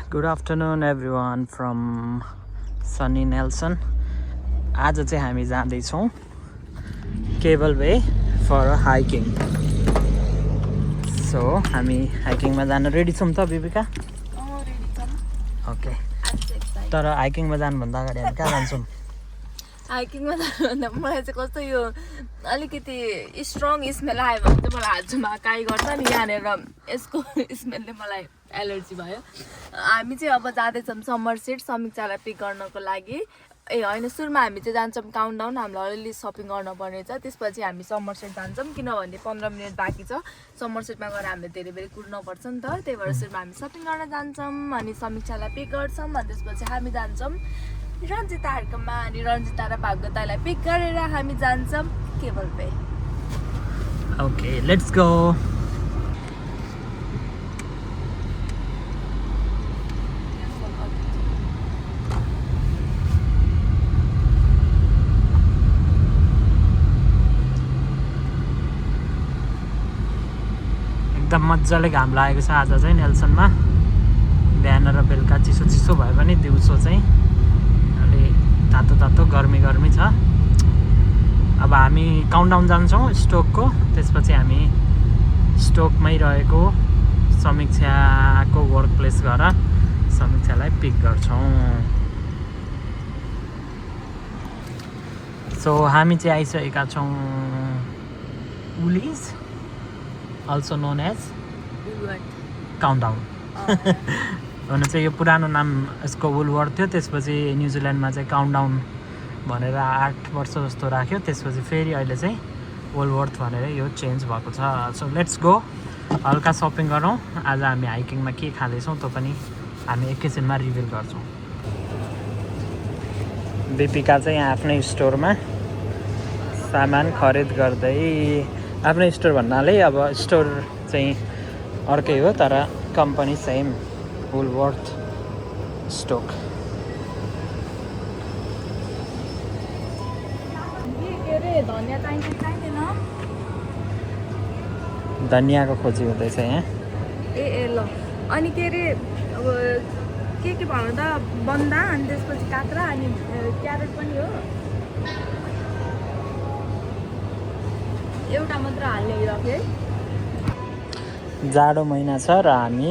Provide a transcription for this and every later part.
Good afternoon everyone from sunny Nelson. आज चाहिँ हामी जाँदैछौँ cable way for hiking. So हामी हाइकिङमा जान रेडी छौँ त बिबिका? ओके. तर हाइकिङमा जानुभन्दा अगाडि हामी कहाँ जान्छौँ? हाइकिङमा जानुभन्दा मलाई चाहिँ कस्तो यो अलिकति स्ट्रङ स्मेल आयो भने चाहिँ मलाई हातमा काई गर्छ नि यहाँनिर यसको स्मेलले मलाई एलर्जी भयो. हामी चाहिँ अब जाँदैछौँ समरसेट समीक्षालाई पिक गर्नको लागि. होइन सुरुमा हामी चाहिँ जान्छौँ काउन्टडाउन. हामीलाई अलिअलि सपिङ गर्नुपर्ने छ. त्यसपछि हामी समरसेट जान्छौँ किनभने 15 मिनट बाँकी छ. समरसेटमा गएर हामीले धेरै धेरै कुद्नुपर्छ नि त. त्यही भएर सुरुमा हामी सपिङ गर्न जान्छौँ अनि समीक्षालाई पिक गर्छौँ अनि त्यसपछि हामी जान्छौँ रन्जिताहरूकोमा अनि रन्जिता र भाग्यतालाई पिक गरेर हामी जान्छौँ cable way. Okay let's go. एकदम मजाले घाम लागेको छ आज चाहिँ नेल्सनमा. बिहान र बेलुका चिसो चिसो भए पनि दिउँसो चाहिँ अलि तातो तातो गर्मी गर्मी छ. अब हामी काउन्टडाउन जान्छौँ स्टोकको. त्यसपछि हामी स्टोकमै रहेको समीक्षाको वर्क प्लेस गएर समीक्षालाई पिक गर्छौँ. सो हामी चाहिँ आइसकेका छौँ उलिज also known as काउन्टडाउन. हुन चाहिँ यो पुरानो नाम यसको वुलवर्थ थियो. त्यसपछि न्युजिल्यान्डमा चाहिँ काउन्टडाउन भनेर 8 वर्ष जस्तो राख्यो. त्यसपछि फेरि अहिले चाहिँ वुलवर्थ भनेर यो चेन्ज भएको छ. So let's go. हल्का सपिङ गरौँ. आज हामी हाइकिङमा के खाँदैछौँ त्यो पनि हामी एकैछिनमा रिभिल गर्छौँ. बिपिका चाहिँ आफ्नै स्टोरमा सामान खरिद गर्दै. आफ्नै स्टोर भन्नाले अब स्टोर चाहिँ अर्कै हो तर कम्पनी सेम वुलवर्थ स्टोक. धनियाँको खोजी हुँदैछ यहाँ. ए ल अनि के अरे अब के भन्नु त बन्दा अनि त्यसपछि काँक्रा अनि क्यारेट पनि हो. एउटा मात्र हाल्ने राखेँ. जाडो महिना छ र हामी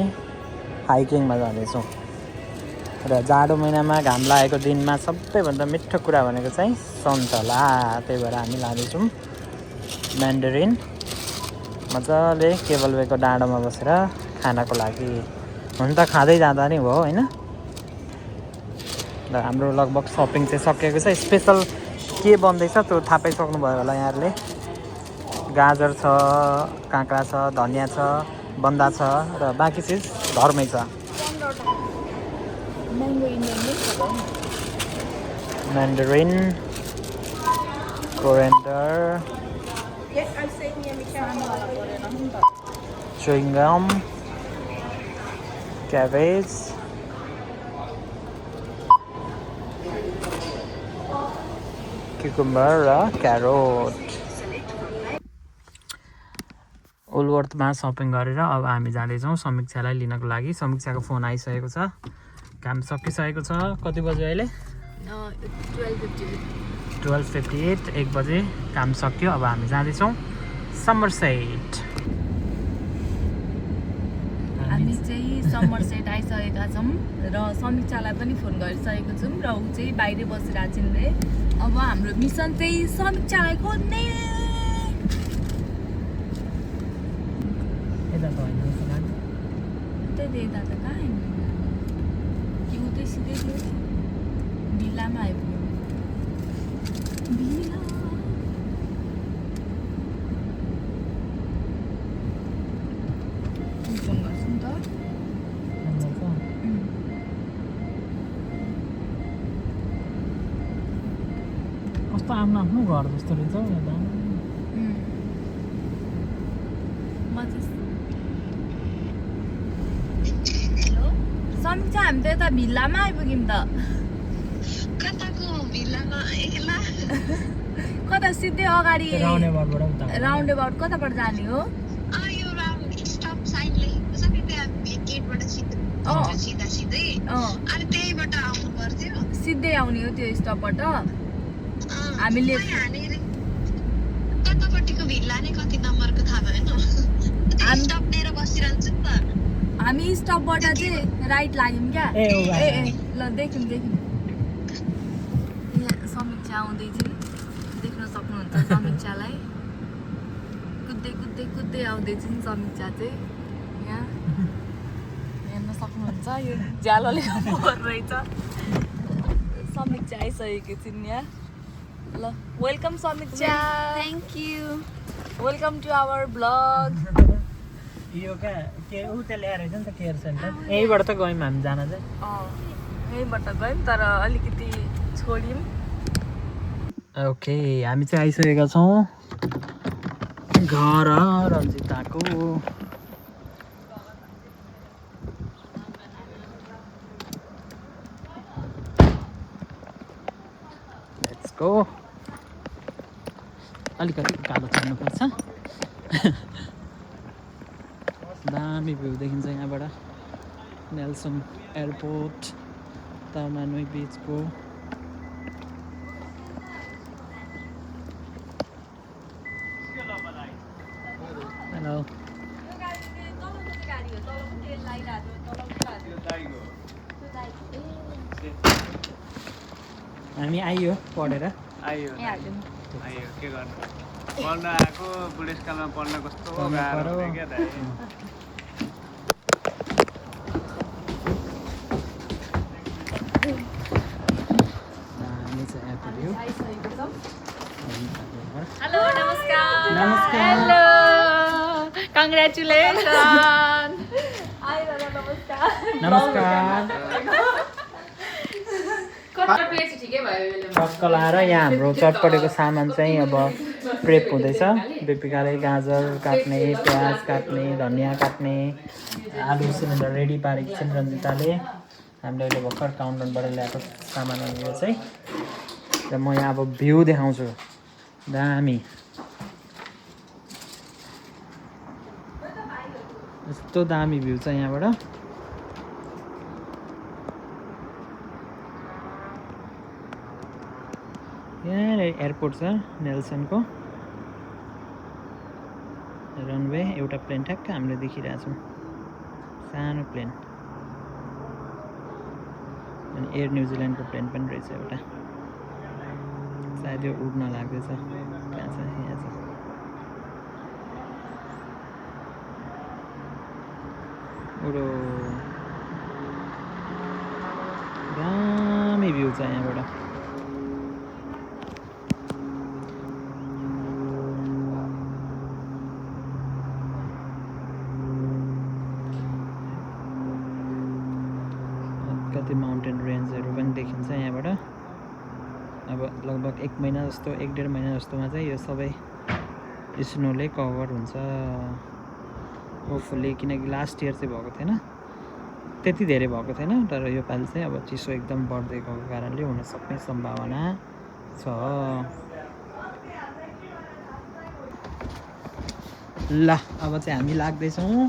हाइकिङमा जाँदैछौँ. र जाडो महिनामा घाम लागेको दिनमा सबैभन्दा मिठो कुरा भनेको चाहिँ सन्तोला. त्यही भएर हामी लाँदैछौँ म्यान्डरिन. मजाले केबल वेको डाँडोमा बसेर खानको लागि. हुन त खाँदै जाँदा नि हो होइन. र हाम्रो लगभग सपिङ चाहिँ सकिएको छ. स्पेसल के बन्दैछ त्यो थाहा पाइसक्नुभयो होला यहाँहरूले. गाजर छ, काँक्रा छ, धनियाँ छ, बन्दा छ र बाँकी चिज घरमै छ. म्यान्डरिन, कोरिएन्डर, च्युइङ गम, क्याबेज, क्युकुम्बर र क्यारोट. वुलवर्थमा सपिङ गरेर अब हामी जाँदैछौँ समीक्षालाई लिनको लागि. समीक्षाको फोन आइसकेको छ. काम सकिसकेको छ. कति बज्यो अहिले? 12:58. 1 बजे काम सक्यो. अब हामी जाँदैछौँ समरसेट. हामी चाहिँ समरसेट आइसकेका छौँ र समीक्षालाई पनि फोन गरिसकेको छौँ र ऊ चाहिँ बाहिरै बसिरहेको छिन् रे. अब हाम्रो मिसन चाहिँ समीक्षालाई खोज्ने. यता त कहाँ आयो कि उतै सिधै थियो भिल्लामा आइपुग्यो. भिल्ला फोन गर्छु नि त. कस्तो आफ्नो आफ्नो घर जस्तो रहेछ. समीक्षा हामी त यता भिल्लामा आइपुग्यौँ त. कताको भिल्लामा? कता सिधै अगाडि राउन्ड अबाउट कताबाट जाने हो? यो राउन्ड स्टप साइन लेखेको छ नि त्यहाँ गेटबाट सिधा सिधै अनि त्यहीबाट आउनु पर्थ्यो सिधै आउने हो त्यो स्टपबाट हामीले कतापट्टिको भिल्ला नै कति नम्बरको थाहा भएन स्टप लिएर बसिरहन्छु नि त हामी स्टपबाट चाहिँ राइट लाग्यौँ क्या ए, उ ए ल देख्यौँ यहाँ समीक्षा आउँदैछ देख्न सक्नुहुन्छ समीक्षालाई कुद्दै आउँदैछ नि समीक्षा चाहिँ यहाँ हेर्न सक्नुहुन्छ यो ज्यालोले फोहोर रहेछ समीक्षा आइसकेको छिन् यहाँ ल welcome Samiksha thank you welcome to our blog यो क्या के उता ल्याएर नि त केयर सेन्टर यहीँबाट त गयौँ हामी जान चाहिँ यहीँबाट गयौँ तर अलिकति छोड्यौँ ओके हामी चाहिँ आइसकेका छौँ घर रन्जिताको लेट्स गो अलिकति कालो चढ्नुपर्छ दामी भ्यू देखिन्छ यहाँबाट नेल्सन एयरपोर्ट तामानुई बिचको हेलो हामी आइयो पढेर आयो के गर्नु पढ्न आएको बुढेसकालमा पढ्न कस्तो गाह्रो हुने क्या दाइ हामी चाहिँ आइपुग्यो हेलो नमस्कार नमस्कार हेलो कङ्ग्रेचुलेसन हाई दादा नमस्कार नमस्कार टक्क लाएर यहाँ हाम्रो चटपटेको सामान चाहिँ अब प्रेप हुँदैछ बेपिकाले गाजर काट्ने प्याज काट्ने धनियाँ काट्ने आलु सिलिन्डर रेडी पारेको छिन् रन्जिताले हामीले अहिले भर्खर काउन्टरबाट ल्याएको सामान हो यो चाहिँ र म यहाँ अब भ्यू देखाउँछु दामी यस्तो दामी भ्यू छ यहाँबाट यहाँ एयरपोर्ट छ नेल्सनको रनवे एउटा प्लेन ठ्याक्क हामीले देखिरहेछौँ सानो प्लेन अनि एयर न्युजिल्यान्डको प्लेन पनि रहेछ एउटा सायद यो उड्न लाग्दैछ कहाँ छ यहाँ छ उडो दामी भ्यू छ यहाँबाट कति माउन्टेन रेन्जहरू पनि देखिन्छ यहाँबाट अब लगभग 1 महिना जस्तो 1.5 महिना जस्तोमा चाहिँ यो सबै स्नोले कभर हुन्छ होपफुल्ली किनकि लास्ट इयर चाहिँ भएको थिएन त्यति धेरै भएको थिएन तर यो पालि चाहिँ अब चिसो एकदम बढ्दै गएको कारणले हुन सक्ने सम्भावना छ ल अब चाहिँ हामी लाग्दैछौँ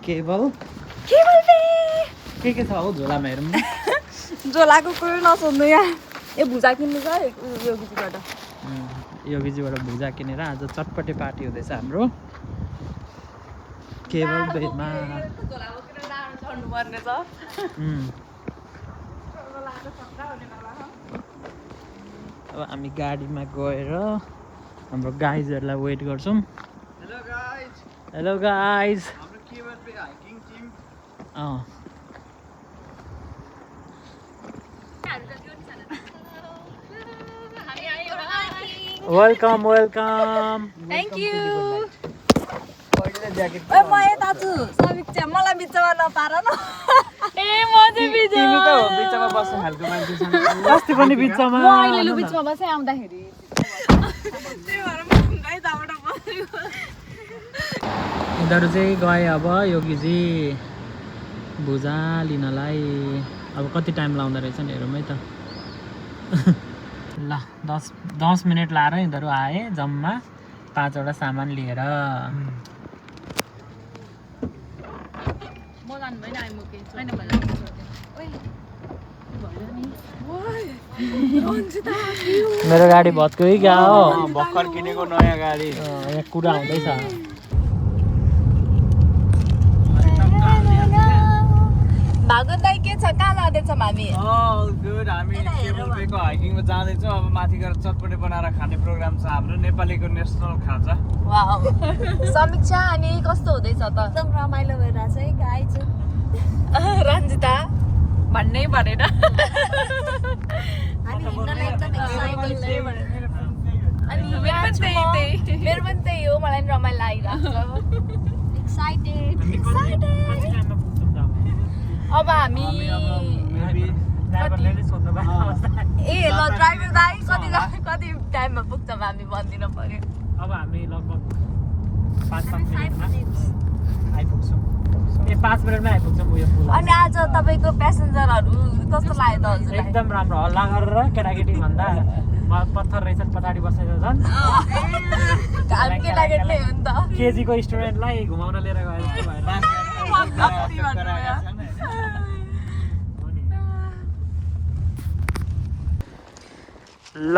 केबल के छ हौ झोलामा हेरौँ न झोलाको कुरो नसोध्नु यहाँ ए भुजा किन्नु छ योगीजीबाट योगीजीबाट भुजा किनेर आज चटपटे पार्टी हुँदैछ हाम्रो केबल बेडमा अब हामी गाडीमा गएर हाम्रो गाइजहरूलाई वेट गर्छौँ हेलो गाइज हाम्रो केबल पे hiking team welcome welcome thank you jacket म यता छु समीक्षा मलाई बिचमा नपार न ए म चाहिँ तिमी त हो बिचमा बस्नु खालको मान्छे छ अस्ति पनि बिचमा म अहिले लु बिचमा बसेँ आउँदाखेरि त्यही भएर म गाइदाबाट बसेको यिनीहरू चाहिँ गए अब योगीजी भुजा लिनलाई अब कति टाइम लाउँदो रहेछ नि हेरौँ है त ल 10 मिनट लाएर यिनीहरू आए जम्मा 5वटा सामान लिएर म जानु भएन आइमुके छैन भने मेरो गाडी भत्कै क्या हो भर्खर किनेको नयाँ गाडी यहाँ कुरा हुँदैछ भागन दाइ के छ कहाँ लाँदैछौँ हामी गुड हामी केबल बेको हाइकिङमा जाँदैछौँ अब माथि गएर चटपटे बनाएर खाने प्रोग्राम छ हाम्रो नेपालीको नेसनल खाजा वाउ समीक्षा अनि कस्तो हुँदैछ त एकदम रमाइलो भइरहेछ है गाइज रन्जिता भन्नै भनेर हामी हिँड्नलाई एकदम एक्साइटेड अनि मेरो पनि त्यही हो मलाई पनि रमाइलो लागिरहेको एक्साइटेड अब हामी ए ल ड्राइभर दाइ कति टाइममा पुग्छौँ हामी भनिदिनु पर्यो अब हामी लगभग 5 मिनेटमा आइपुग्छौँ 5 मिनेटमा आइपुग्छौँ उयो पुल अनि आज तपाईँको प्यासेन्जरहरू कस्तो लाग्यो त हजुरलाई एकदम राम्रो हल्ला गरेर केटाकेटी भन्दा पत्थर रहेछन् पछाडि बसेर झन् हामी केटाकेटीले हो नि त केजीको स्टुडेन्टलाई घुमाउन लिएर गएर ल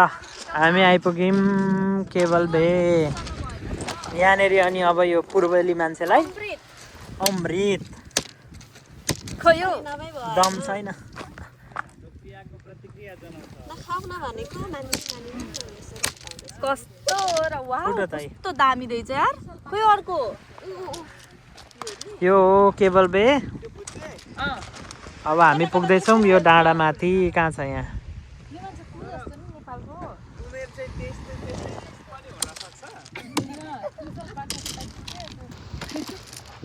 हामी आइपुग्यौँ केबल बे यहाँनिर अनि अब यो पूर्वेली मान्छेलाई अमृत खोयो दम छैन कस्तो र वाउ फुटो ताई। कस्तो दामी रहेछ यार खोइ अर्को यो हो केबल बे अब हामी पुग्दैछौँ यो डाँडा माथि कहाँ छ यहाँ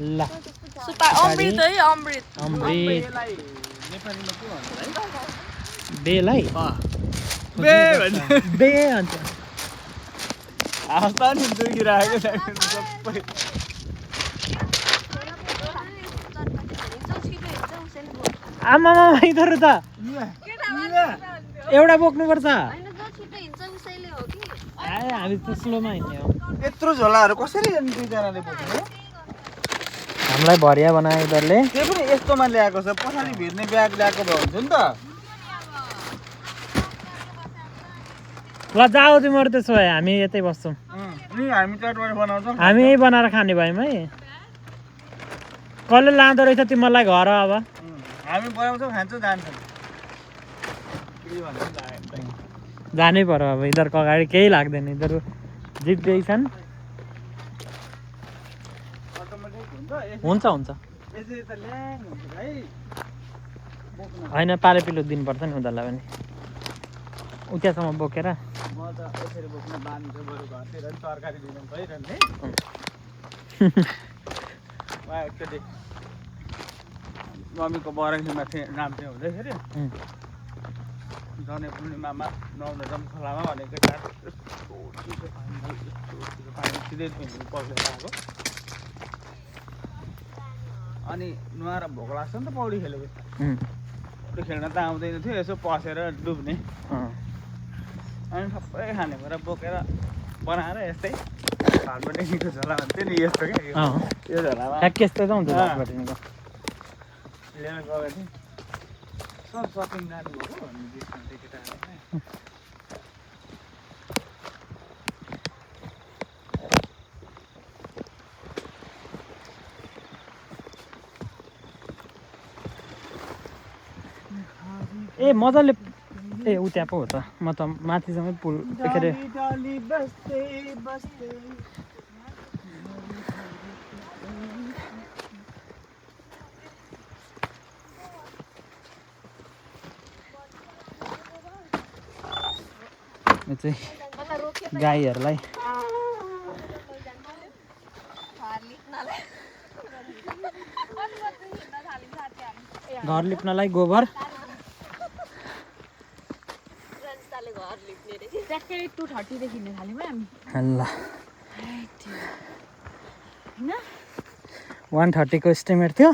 ल अमृत है अमृत अमृत नेपालीमा के भन्नु है बेलाई बे भन्छ बे भन्छ हास्ता नि दुखिरहेको सबै आमामा यिनीहरू त एउटा बोक्नुपर्छ हामी त स्लोमा हिँड्ने हो यत्रो झोलाहरू कसरी दुईजनाले बोक्ने हामीलाई भरिया बनायो यिनीहरूले त्यो पनि यस्तोमा ल्याएको छ पछाडि भिर्ने ब्याग ल्याएको भए हुन्छ नि त ल जाऊ तिमीहरू त्यसो भए हामी यतै बस्छौँ नि हामी चटपटे बनाउँछौँ हामी यहीँ बनाएर खाने भयौँ है कसले लाँदो रहेछ तिमीहरूलाई घर अब हामी बनाउँछौँ खान्छौँ जान्छौँ जानै पर्यो अब यिनीहरूको अगाडि केही लाग्दैन यिनीहरू जित्दैछन् हुन्छ हुन्छ यसरी त ल्याङ हुन्छ भाइ होइन पाले पिलो दिनुपर्छ नि उनीहरूलाई पनि उतियासम्म बोकेर म त यसरी बोक्न बानी छ बरु घरतिर नि तरकारी दिनु भइरहने एकचोटि मम्मीको बरैलीमा थिएँ नाम्थे हुँदैखेरि जने पूर्णिमामा नुहाउन जाउँ खोलामा भनेको पानी सिधै पल्टेर आएको अनि नुहाएर भोक लाग्छ नि त पौडी खेलेपछि पौडी खेल्न त आउँदैन थियो यसो पसेर डुब्ने अनि सबै खानेकुरा बोकेर बनाएर यस्तै घरबाटदेखिको झोला भन्थ्यो नि यस्तो क्या यो झोलामा ठ्याक्कै यस्तो त हुन्छ घरबाटदेखिको लिएर गएको थिएँ सब सपिङ जानुभएको भन्ने बिचमा त्यो केटाहरू ए मजाले ए ऊ त्यहाँ पो हो त म त माथिसम्म पुल के अरे यो चाहिँ गाईहरूलाई घर लिप्नलाई गोबर ट्याक्कै 2:30 देखि हिँड्न थाल्यौँ है हामी ल 1:30 को एस्टिमेट थियो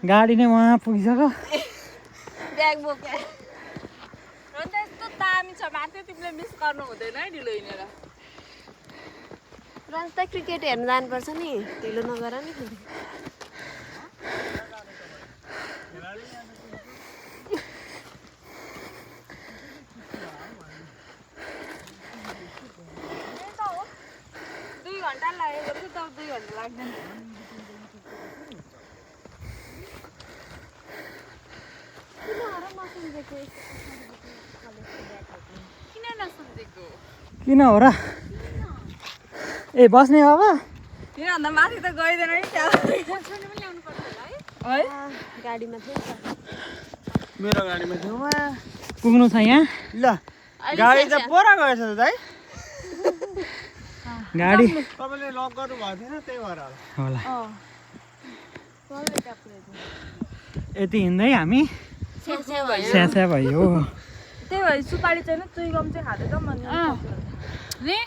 गाडी नै वहाँ पुगिसक्यो ब्याग बोके र त यस्तो दामी छ माथि तिमीले मिस गर्नु हुँदैन है ढिलो हिँडेर रास्ता क्रिकेट हेर्न जानुपर्छ नि ढिलो नगर नि घन्टा लागेको थियो त 2 घन्टा लाग्दैन किन नसम्झेको किन हो र ए बस्ने बाबा किनभन्दा माथि त गइदैन नि त्यहाँ पछाडि पनि ल्याउनु पर्छ होला है गाडीमा थियो मेरो गाडीमा थियो पुग्नु छ यहाँ ल गाडी त पुरा गएछ त दाइ गाडी तपाईँले लक गर्नु भएको थिएन त्यही भएर होला यति हिँड्दै हामी स्यास्या भयो त्यही भएर सुपारी चाहिँ चुइगम चाहिँ खाँदैछ नि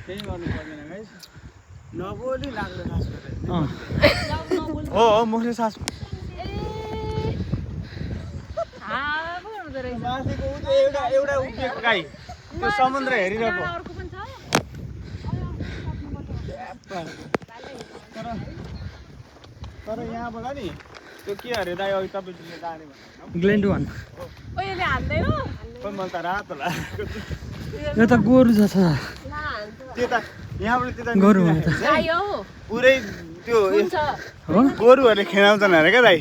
त्यही गर्नु पर्दैन गाइस नबोली लाग्ने सास हो मुखले सास माथिको एउटा उभिएको गाई त्यो समुद्र हेरिरहेको तर यहाँबाट नि त्यो के अरे दाइ अघि तपाईँले जाने भन्नु ग्लेन्ड वान ओले हान्दैन मलाई त रातो लाग्यो यो त गोरु जस्तो छ त्यता यहाँबाट त्यता गोरु पुरै त्यो गोरुहरूले खेलाउँछन् अरे क्या दाइ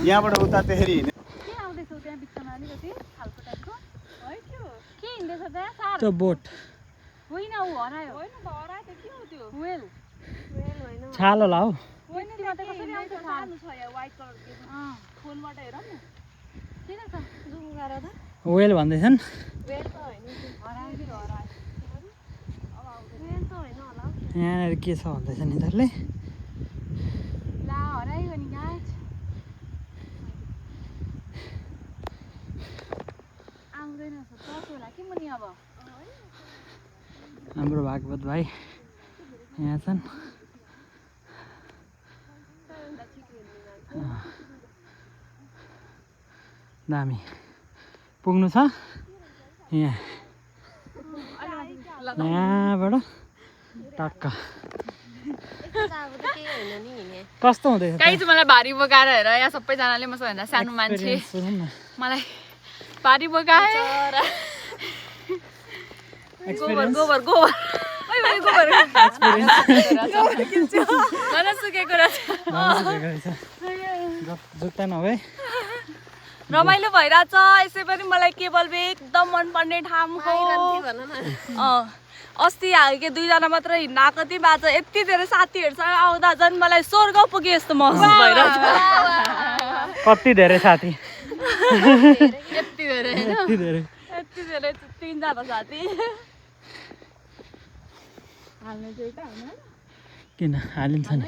यहाँबाट उता त्यसरी हिँड्ने त्यो बोट छालो होला हौ वेल भन्दैछन् यहाँनिर के छ भन्दैछ नि यिनीहरूले हाम्रो भागवत भाइ यहाँ छन् दामी पुग्नु छ यहाँ यहाँबाट टक्क कस्तो हुँदैछ गाइस मलाई भारी बोकाएर हेर यहाँ सबैजनाले म सबैभन्दा सानो मान्छे मलाई भारी बोकाए गोबर गोबर गोबर सुकेको रहेछ जुत्ता नभए रमाइलो भइरहेछ यसै पनि मलाई केबल बे एकदम मनपर्ने ठाउँ हो अस्ति हालके 2 जना मात्र हिँड्न आएको थिएँ बाजा यति धेरै साथीहरूसँग आउँदा झन् मलाई स्वर्ग पुगे जस्तो महसुस भइरहेछ कति धेरै साथी यति धेरै यति धेरै 3 जना साथी हाल्ने चाहिँ त हैन किन हालिन्छ नि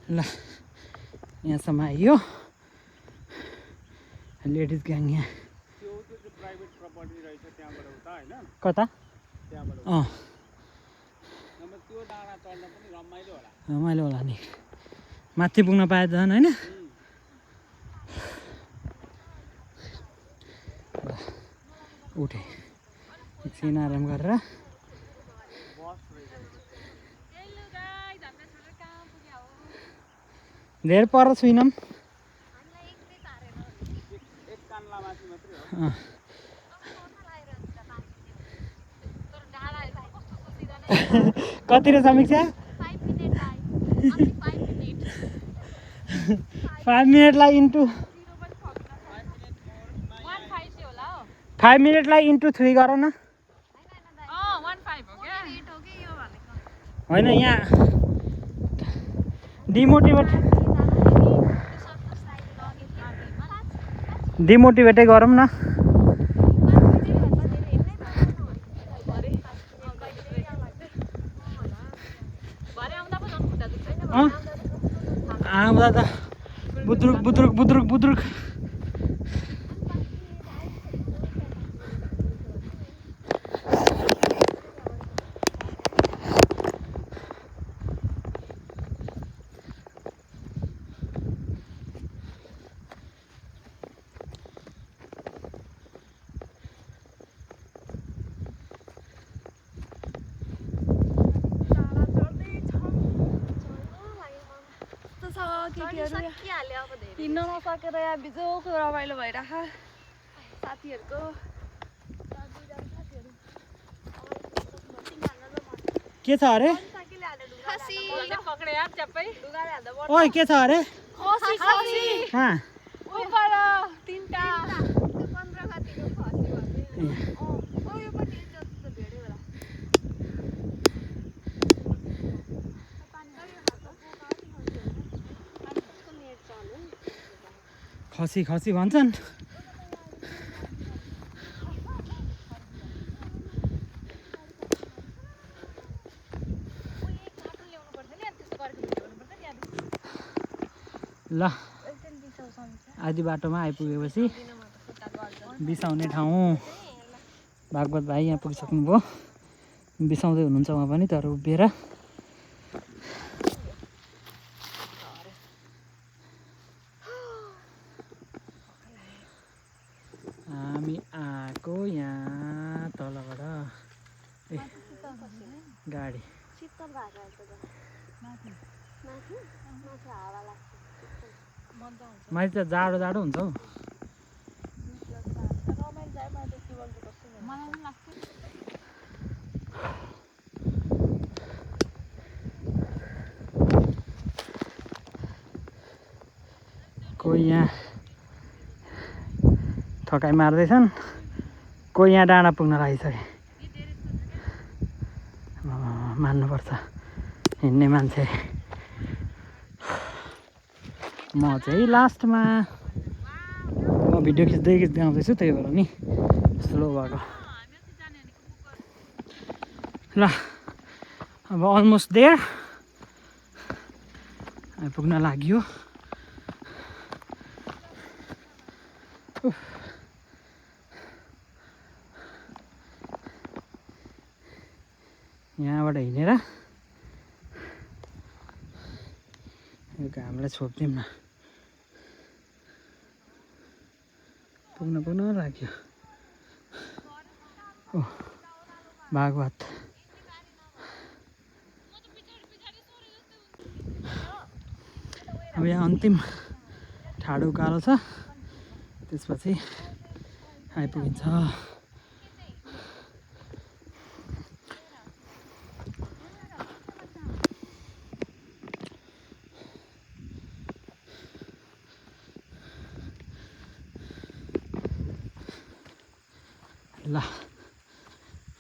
ल यहाँसम्म आइयो लेडिज ग्याङ यहाँ कता रमाइलो होला नि माथि पुग्न पाए झन् होइन उठे एकछिन आराम गरेर धेरै पर छुइनौँ कति रहेछ समीक्षा 5 मिनटलाई इन्टु 5 मिनटलाई इन्टु 3 गर न होइन यहाँ डिमोटिभेटै गरौँ न आउँदा त बुद्रुक बुद्रुक बुद्रुक बुद्रुक हिँड्न नसकेर यहाँ बिजोको रमाइलो भइरह साथीहरूको के छ अरे ओइ के छ अरे कहाँ खसी खसी भन्छन् ल आधी बाटोमा आइपुगेपछि बिसाउने ठाउँ भागवत भाइ यहाँ पुगिसक्नुभयो बिसाउँदै हुनुहुन्छ उहाँ पनि तर उभिएर हामी आएको यहाँ तलबाट ए गाडी माथि त जाडो जाडो हुन्छ हौ कोही यहाँ थकाइ मार्दैछन् कोही यहाँ डाँडा पुग्न लागिसके मान्नुपर्छ हिँड्ने मान्छे म चाहिँ लास्टमा म भिडियो खिच्दै खिच्दै आउँदैछु त्यही भएर नि स्लो भएको ल अब अलमोस्ट देयर आइपुग्न लाग्यो यहाँबाट हिँडेर यो घामलाई छोपिदिउँ न पुग्न लाग्यो ओ भागवत अब यहाँ अन्तिम ठाडो उकालो छ त्यसपछि आइपुगिन्छ ल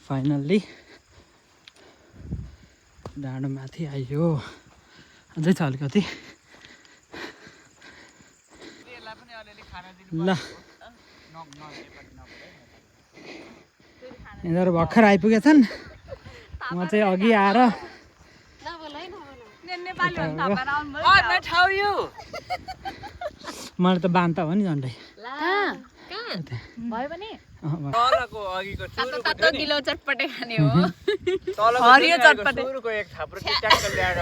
फाइनल्ली डाँडो माथि आइयो अझै छ अलिकति ल यिनीहरू भर्खर आइपुगेछन् म चाहिँ अघि आएर मलाई त बान्ता हो नि झन्डै भयो भने तलको अघिको तातो गिलो चटपटे खाने हो हरियो चटपटे सुरुको एक थाप्रो ट्याक्क ल्याएर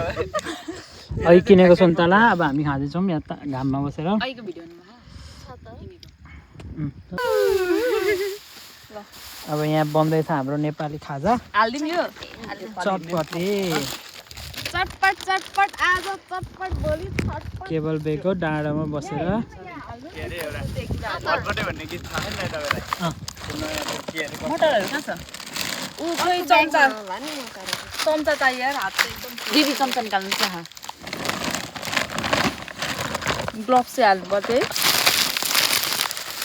अघि किनेको सुन्तला अब हामी खाँदैछौँ यहाँ घाममा बसेर अहिलेको भिडियोमा अब यहाँ बन्दैछ हाम्रो नेपाली खाजा हालिदिउँ यो चटपटे चटपट चटपट आज चटपट भोलि चटपट केबल बेको डाँडामा बसेर के अरे एउटा चटपटे भन्ने गीत थाहा छैन तपाईँलाई मटरहरू कहाँ छ ऊ खोइ चम्चा चम्चा चाहियो यार हात चाहिँ एकदम दिदी चम्चा निकाल्नु चाहिँ ग्लोभ्स चाहिँ हाल्नु पर्छ है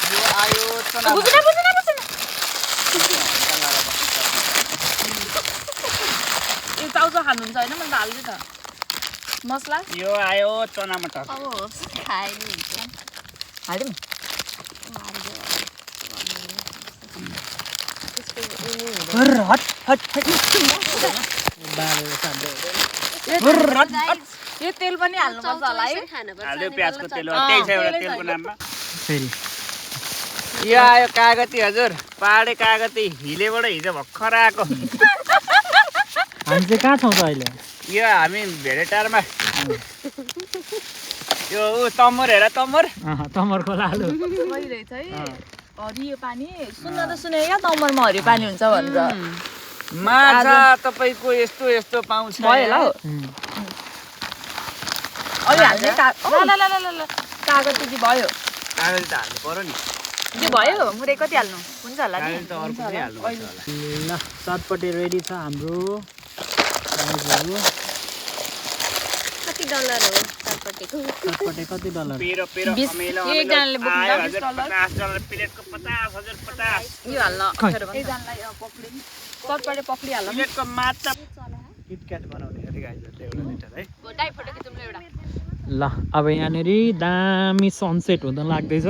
यो आयो चना बुझ्न यो चाउचाउ खानुहुन्छ होइन मैले त हाल्छु त मसला यो आयो चना मटर हालिदिउँ यो तेल पनि हाल्नुपर्छ होला है हाल्यो प्याजको तेल त्यही छ एउटा तेलको नाममा फेरि यो आयो कागती हजुर पहाडे कागती हिलेबाट हिजो भर्खर आएको हामी चाहिँ कहाँ छौँ त अहिले यो हामी भेडेटारमा यो ऊ तमर हेर तमर तमरको लालु भइरहेछ है हरियो पानी सुन्न त सुने क्या तमरमा हरियो पानी हुन्छ भनेर माछा तपाईँको यस्तो यस्तो पाउँछ भयो होला हौ अलि हाल्ने कागज चाहिँ भयो कागती त हाल्नु पर्यो नि त्यो भयो मुरै कति हाल्नु हुन्छ होला नि कागती त अर्को पनि हाल्नुपर्छ होला ल चटपटे रेडी छ हाम्रो प्राइजहरू कति डलर हो चटपटेको चटपटे कति डलर पेरो पेरो बिस- अमेलो एकजनाले बोक्नु आयो $20 हजुर $50 प्लेटको 50 यो हाल्न एकजनालाई पक्रिनु चटपटे पक्रिहाल्नु प्लेटको माछा किटक्याट बनाउने अरे गाइजहरूले एउटा लिटर है टाइप फोटो खिचौँ ल एउटा ल अब यहाँनिर दामी सनसेट हुँदा लाग्दैछ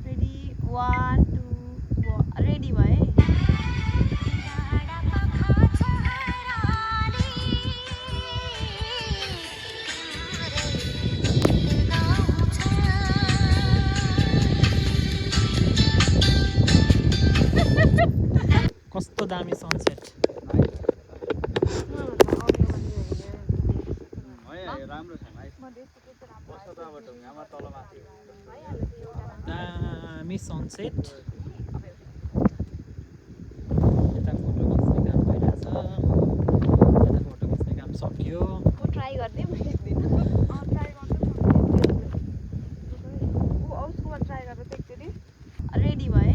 रेडी 1 2 रेडी भए कस्तो दामी सनसेट राम्रो छ कस्तो त अब ढुङ्गामा तल माथि दामी सनसेट यता फोटो खिच्ने काम भइरहेछ यता फोटो खिच्ने काम सकियो म ट्राई गर्दै बुझ्दिनँ ट्राई गर्दै उसकोमा ट्राई गरेर एकचोटि रेडी भए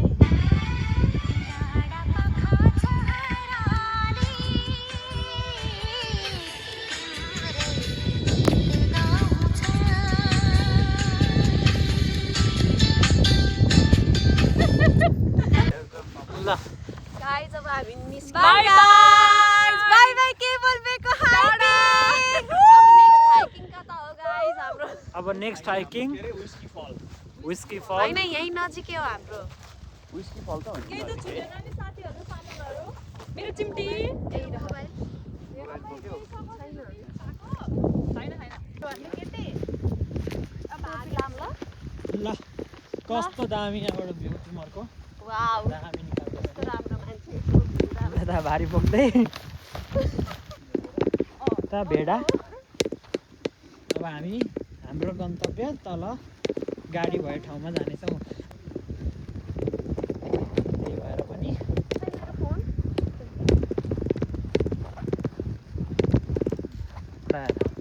ल गाइस अब हामी निस्क्यौँ बाई बाई बाई केबल बेको हाइकिङ कता हो गाइस हाम्रो अब नेक्स्ट हाइकिङ विस्की फल विस्की फल होइन यही नजिकै हो हाम्रो विस्की फल त हो केही त छुटेन नि साथीहरु साथीहरु मेरो चिम्टी यही रह छैन छैन केटी अब हामी लाम ल ल कस्तो दामी यहाँबाट भ्यू तिमीहरूको वाउ दामी निकाल्दै कस्तो राम्रो मान्छे यता भारी बोक्दै उता भेडा अब हामी हाम्रो गन्तव्य तल गाडी भए ठाउँमा जानेछौँ त्यही भएर पनि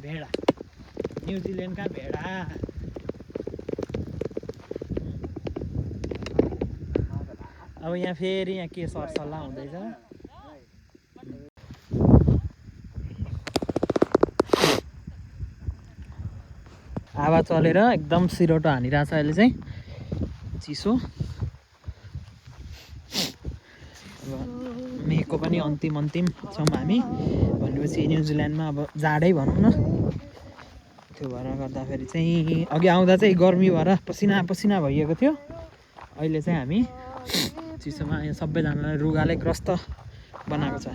भेडा न्युजिल्यान्डका भेडा अब यहाँ फेरि यहाँ के सरसल्लाह हुँदैछ हावा चलेर एकदम सिरोटो हानिरहेछ अहिले चाहिँ चिसो अब मेको पनि अन्तिम छौँ हामी भनेपछि न्युजिल्यान्डमा अब जाडै भनौँ न त्यो भएर गर्दाखेरि चाहिँ अघि आउँदा चाहिँ गर्मी भएर पसिना पसिना भइएको थियो अहिले चाहिँ हामी चिसोमा यहाँ सबैजनालाई रुगाले ग्रस्त बनाएको छ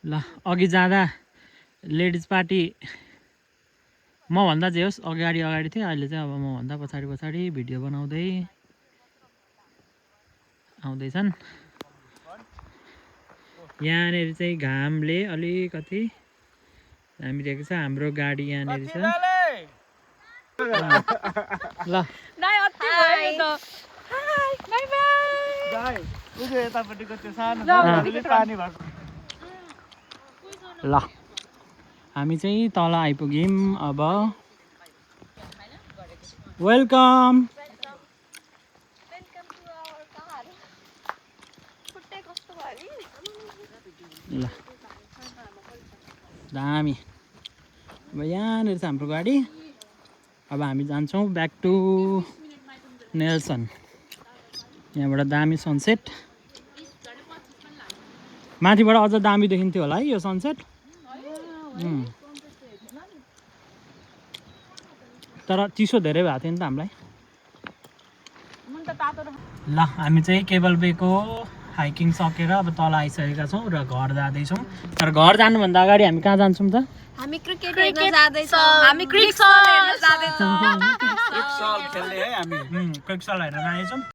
ल अघि जाँदा लेडिज पार्टी मभन्दा जे होस् अगाडि थियो अहिले चाहिँ अब मभन्दा पछाडि भिडियो बनाउँदै आउँदैछन् यहाँनिर चाहिँ घामले अलिकति हामीरहेको छ हाम्रो गाडी यहाँनिर छ ल नाइ अति भयो त हाय बाइ बाइ यतापट्टिको त्यो सानो पानी भएको ल हामी चाहिँ तल आइपुग्यौँ अब वेलकम ल दामी अब यहाँनिर छ हाम्रो गाडी अब हामी जान्छौँ ब्याक टु नेल्सन यहाँबाट दामी सनसेट माथिबाट अझ दामी देखिन्थ्यो होला है यो सनसेट तर चिसो धेरै भएको थियो नि त हामीलाई ल हामी चाहिँ केबल बेको हाइकिङ सकेर अब तल आइसकेका छौँ र घर जाँदैछौँ तर घर जानुभन्दा अगाडि हामी कहाँ जान्छौँ त हामी क्रिकेट हेर्न जाँदैछौँ हामी क्रिकेट हेर्न जाँदैछौँ खेल्ने है हामी क्रिकेट हेर्न जाँदैछौँ